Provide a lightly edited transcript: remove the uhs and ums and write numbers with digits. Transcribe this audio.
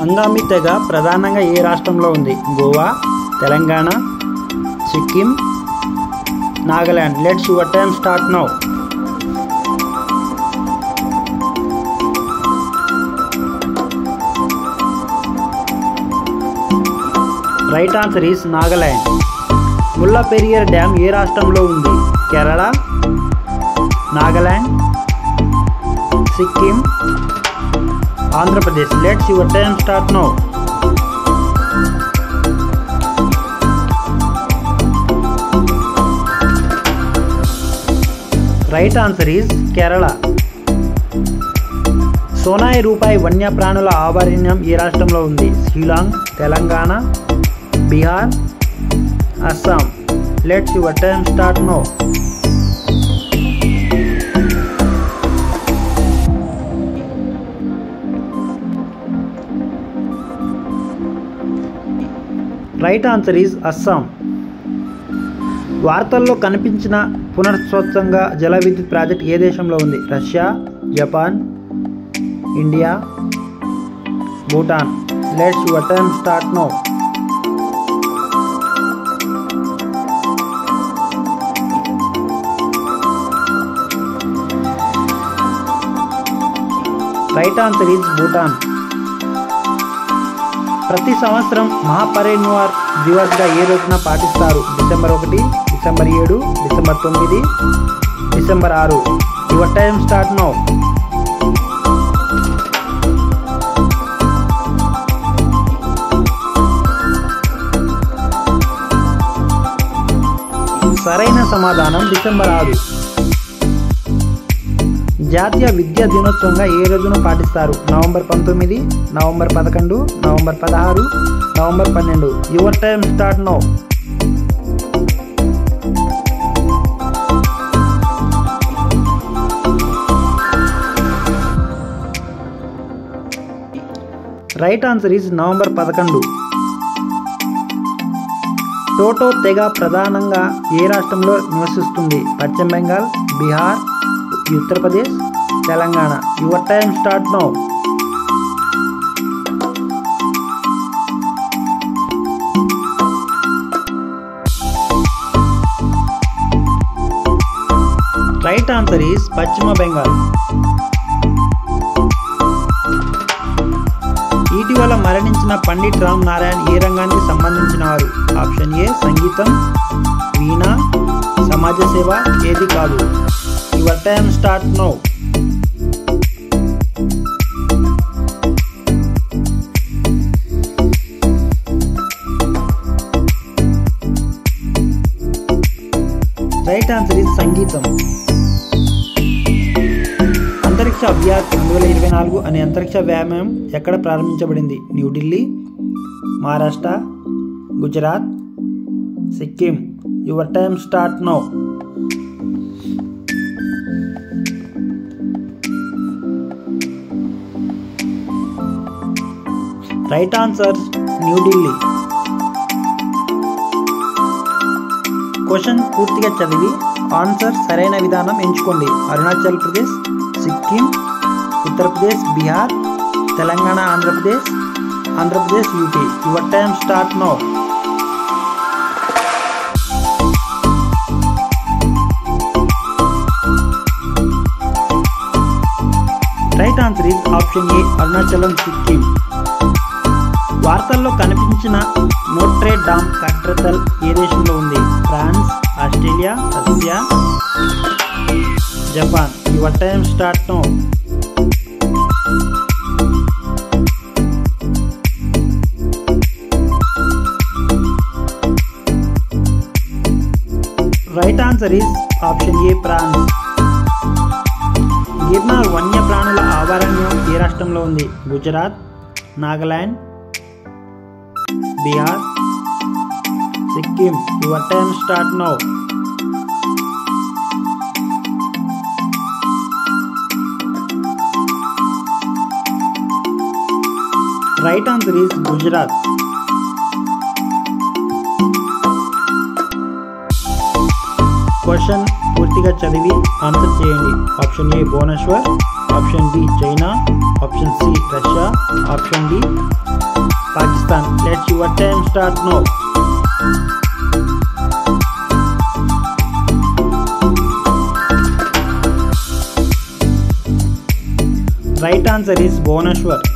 అంగామి తెగ ప్రధానంగా ఏ రాష్ట్రంలో ఉంది? Goa, Telangana, Sikkim, Nagaland. Let's your time start now. Right answer is Nagaland. Mullah Periyar dam ఏ రాష్ట్రంలో ఉంది? Kerala, Nagaland, Sikkim, Andhra Pradesh. Let's your time start now. Right answer is Kerala. Sonai రూపాయి వన్యప్రాణుల అభయారణ్యం ఏ రాష్ట్రంలో ఉంది? Shillong, Telangana, Bihar, Assam. Let's your time start now. Right answer is Assam. వార్తల్లో కనిపించిన పునరుత్సవంగా జల విద్యుత్ ప్రాజెక్ట్ ఏ దేశంలో ఉంది? Russia, Japan, India, Bhutan. Let's your time start now. Right answer is Bhutan. ప్రతి సంవత్సరం మహాపరినిర్వాణ దివస్గా ఏ రోజున పాటిస్తారు? December 1, December 7, December 9, December 6. Your time start now. సరైన సమాధానం డిసెంబర్ 6. జాతీయ విద్యా దినోత్సవంగా ఏ రోజున పాటిస్తారు? November 19, November 11, November 16, November 12. Your time start now. Right answer is November 11. Toto తెగ ప్రధానంగా ఏ రాష్ట్రంలో నివసిస్తుంది? పశ్చిమ Bengal, Bihar, Uttar Pradesh, Telangana. Your time start now. Right answer is పశ్చిమ బెంగాల్. ఇటీవల మరణించిన పండిట్ రామ్ నారాయణ్ ఏ రంగానికి సంబంధించిన వారు? ఆప్షన్ ఏ సంగీతం, వీణ, సమాజ సేవ. ఏది కాదు? Your time start now. Right answer is సంగీతం. అంతరిక్ష అభ్యాస్ 2024 అనే అంతరిక్ష వ్యాయామం ఎక్కడ ప్రారంభించబడింది? New Delhi, Maharashtra, Gujarat, Sikkim. Your time start now. Right answer New Delhi. Question పూర్తిగా చదివి ఆన్సర్ సరైన విధానం ఎంచుకోండి. Arunachal Pradesh, Sikkim, Uttar Pradesh, Bihar, Telangana, Andhra Pradesh, Andhra Pradesh, UP. Your time start now. Right answer is option A Arunachalam, Sikkim. వార్తల్లో కనిపించిన నోట్రే డామ్ కట్రతల్ ఏ దేశంలో ఉంది? France, Australia, Russia, Japan. Your time start now. Right answer is option A France. Girnar వన్యప్రాణుల అభయారణ్యం ఏ రాష్ట్రంలో ఉంది? Gujarat, Nagaland, Bihar, Sikkim. Your time start now. Right answer is Gujarat. Question పూర్తిగా చదివి ఆన్సర్ చేయండి. Option A Bhubaneswar, option B China, option C Russia, option D Pakistan. Let your time start now. Right answer is Bhubaneswar.